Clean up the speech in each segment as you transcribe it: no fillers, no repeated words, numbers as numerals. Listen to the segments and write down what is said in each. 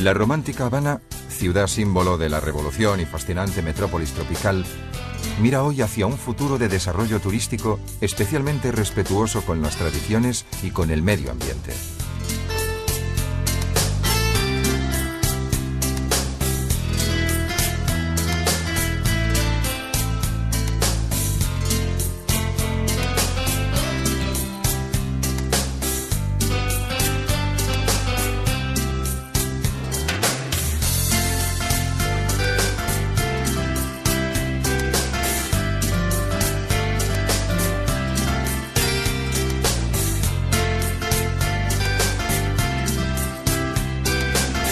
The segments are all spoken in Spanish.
La romántica Habana, ciudad símbolo de la revolución y fascinante metrópolis tropical, mira hoy hacia un futuro de desarrollo turístico especialmente respetuoso con las tradiciones y con el medio ambiente.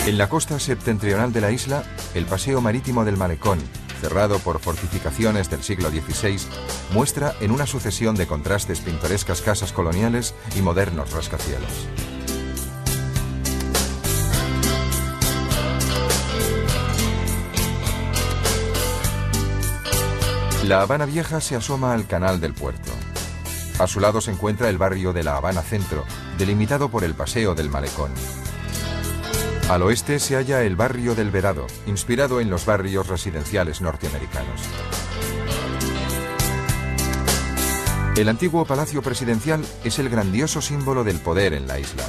En la costa septentrional de la isla, el paseo marítimo del Malecón, cerrado por fortificaciones del siglo XVI, muestra en una sucesión de contrastes pintorescas casas coloniales y modernos rascacielos. La Habana Vieja se asoma al canal del puerto. A su lado se encuentra el barrio de la Habana Centro, delimitado por el paseo del Malecón. Al oeste se halla el barrio del Vedado, inspirado en los barrios residenciales norteamericanos. El antiguo Palacio Presidencial es el grandioso símbolo del poder en la isla.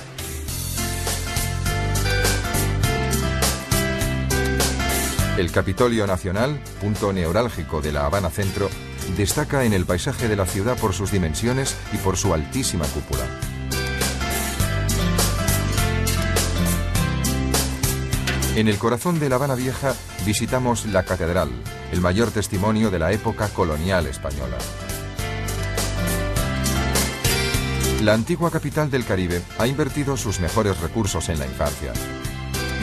El Capitolio Nacional, punto neurálgico de la Habana Centro, destaca en el paisaje de la ciudad por sus dimensiones y por su altísima cúpula. En el corazón de la Habana Vieja visitamos la catedral, el mayor testimonio de la época colonial española. La antigua capital del Caribe ha invertido sus mejores recursos en la infancia.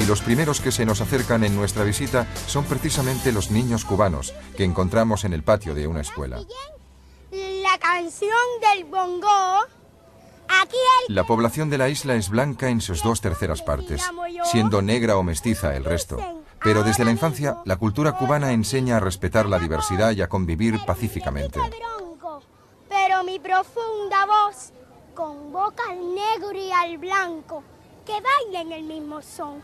Y los primeros que se nos acercan en nuestra visita son precisamente los niños cubanos que encontramos en el patio de una escuela. La canción del bongo. La población de la isla es blanca en sus 2/3 partes, siendo negra o mestiza el resto. Pero desde la infancia, la cultura cubana enseña a respetar la diversidad y a convivir pacíficamente. Pero mi profunda voz convoca al negro y al blanco, que bailen el mismo son.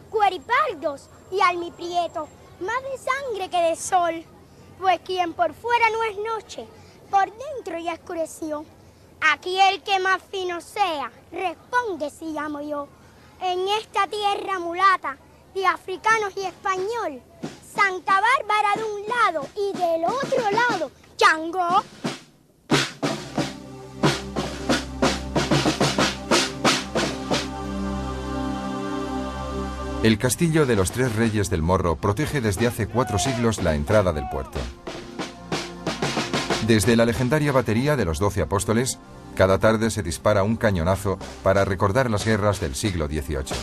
Cueripardos y almiprieto, más de sangre que de sol. Pues quien por fuera no es noche, por dentro ya oscureció. Aquí el que más fino sea, responde si llamo yo. En esta tierra mulata, de africanos y español, Santa Bárbara de un lado y del otro lado, Chango. El castillo de los 3 Reyes del Morro protege desde hace 4 siglos la entrada del puerto. Desde la legendaria batería de los 12 apóstoles, cada tarde se dispara un cañonazo para recordar las guerras del siglo XVIII.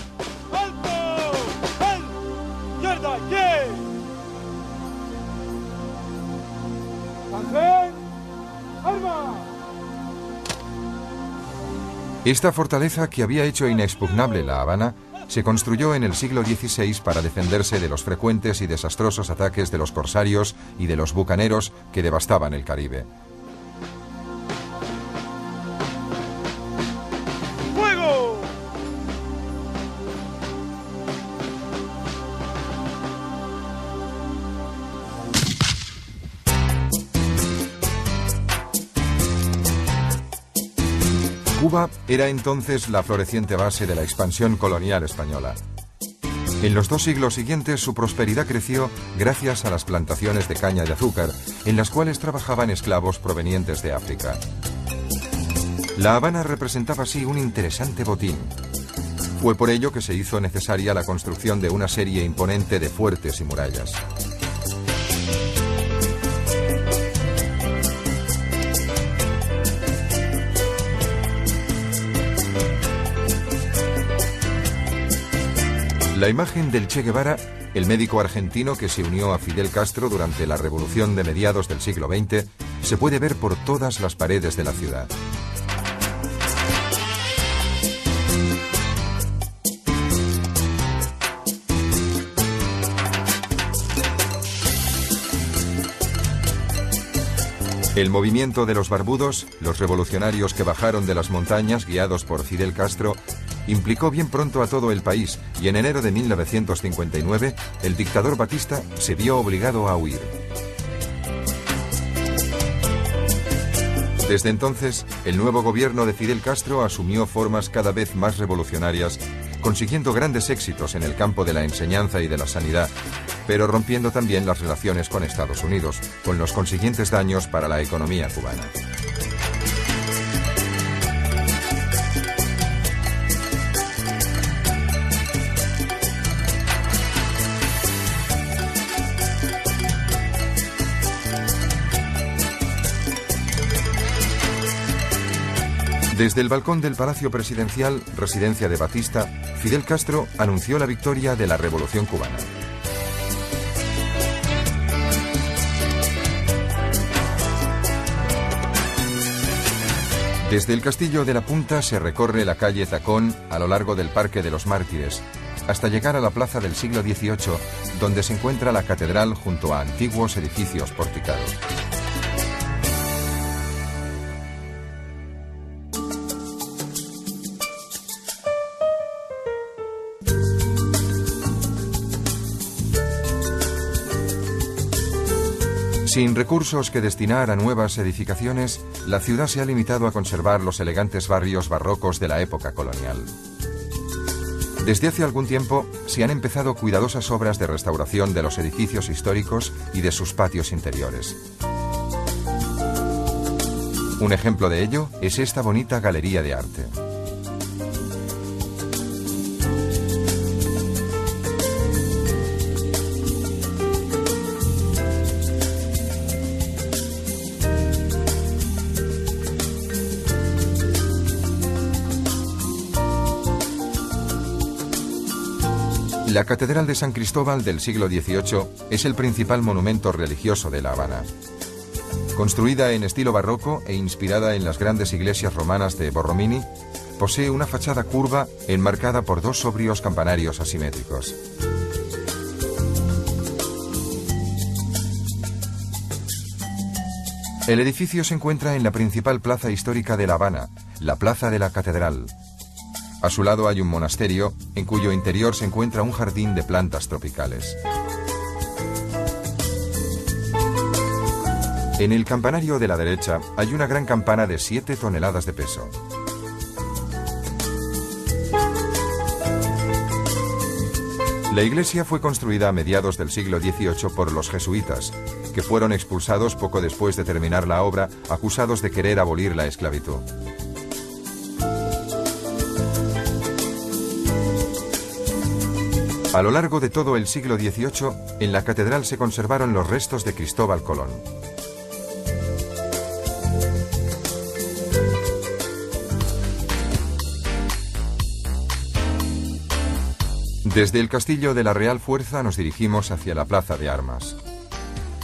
Esta fortaleza, que había hecho inexpugnable la Habana, se construyó en el siglo XVI para defenderse de los frecuentes y desastrosos ataques de los corsarios y de los bucaneros que devastaban el Caribe. ¡Fuego! Cuba era entonces la floreciente base de la expansión colonial española. En los 2 siglos siguientes su prosperidad creció gracias a las plantaciones de caña de azúcar, en las cuales trabajaban esclavos provenientes de África. La Habana representaba así un interesante botín. Fue por ello que se hizo necesaria la construcción de una serie imponente de fuertes y murallas. La imagen del Che Guevara, el médico argentino que se unió a Fidel Castro durante la revolución de mediados del siglo XX, se puede ver por todas las paredes de la ciudad. El movimiento de los barbudos, los revolucionarios que bajaron de las montañas guiados por Fidel Castro, implicó bien pronto a todo el país y en enero de 1959 el dictador Batista se vio obligado a huir. Desde entonces, el nuevo gobierno de Fidel Castro asumió formas cada vez más revolucionarias, consiguiendo grandes éxitos en el campo de la enseñanza y de la sanidad, pero rompiendo también las relaciones con Estados Unidos, con los consiguientes daños para la economía cubana. Desde el balcón del Palacio Presidencial, residencia de Batista, Fidel Castro anunció la victoria de la Revolución Cubana. Desde el Castillo de la Punta se recorre la calle Tacón a lo largo del Parque de los Mártires, hasta llegar a la plaza del siglo XVIII, donde se encuentra la catedral junto a antiguos edificios porticados. Sin recursos que destinar a nuevas edificaciones, la ciudad se ha limitado a conservar los elegantes barrios barrocos de la época colonial. Desde hace algún tiempo se han empezado cuidadosas obras de restauración de los edificios históricos y de sus patios interiores. Un ejemplo de ello es esta bonita galería de arte. La Catedral de San Cristóbal del siglo XVIII es el principal monumento religioso de La Habana. Construida en estilo barroco e inspirada en las grandes iglesias romanas de Borromini, posee una fachada curva enmarcada por dos sobrios campanarios asimétricos. El edificio se encuentra en la principal plaza histórica de La Habana, la Plaza de la Catedral. A su lado hay un monasterio, en cuyo interior se encuentra un jardín de plantas tropicales. En el campanario de la derecha hay una gran campana de 7 toneladas de peso. La iglesia fue construida a mediados del siglo XVIII por los jesuitas, que fueron expulsados poco después de terminar la obra, acusados de querer abolir la esclavitud. A lo largo de todo el siglo XVIII, en la catedral se conservaron los restos de Cristóbal Colón. Desde el Castillo de la Real Fuerza nos dirigimos hacia la Plaza de Armas.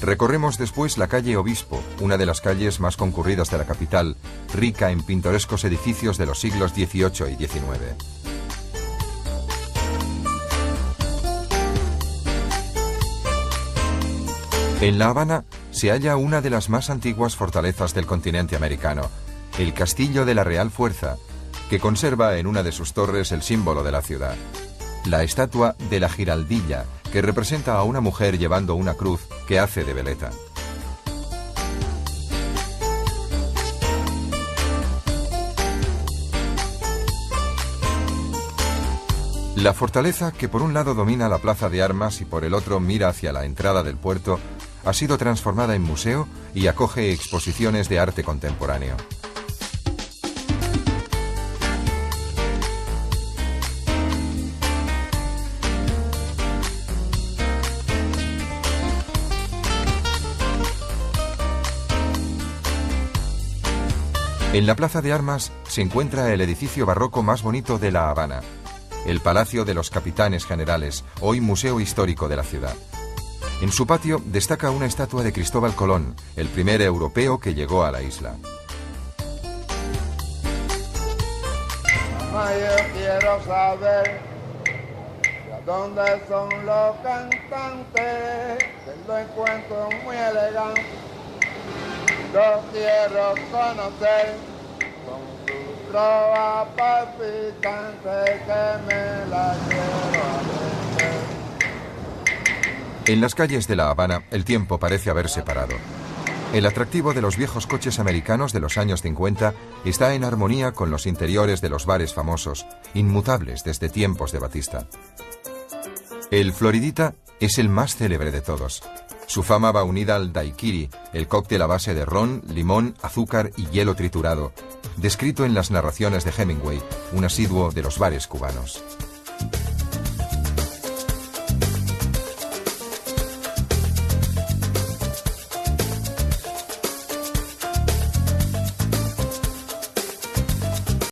Recorremos después la calle Obispo, una de las calles más concurridas de la capital, rica en pintorescos edificios de los siglos XVIII y XIX. En La Habana se halla una de las más antiguas fortalezas del continente americano, el Castillo de la Real Fuerza, que conserva en una de sus torres el símbolo de la ciudad, la estatua de la Giraldilla, que representa a una mujer llevando una cruz que hace de veleta. La fortaleza, que por un lado domina la Plaza de Armas y por el otro mira hacia la entrada del puerto, ha sido transformada en museo y acoge exposiciones de arte contemporáneo. En la Plaza de Armas se encuentra el edificio barroco más bonito de La Habana, el Palacio de los Capitanes Generales, hoy Museo Histórico de la ciudad. En su patio destaca una estatua de Cristóbal Colón, el primer europeo que llegó a la isla. Yo quiero saber de dónde son los cantantes, que lo encuentro muy elegante. Yo quiero conocer con sus trova palpitante que me la quiero aprender. En las calles de La Habana, el tiempo parece haberse parado. El atractivo de los viejos coches americanos de los años 50 está en armonía con los interiores de los bares famosos, inmutables desde tiempos de Batista. El Floridita es el más célebre de todos. Su fama va unida al daiquiri, el cóctel a base de ron, limón, azúcar y hielo triturado, descrito en las narraciones de Hemingway, un asiduo de los bares cubanos.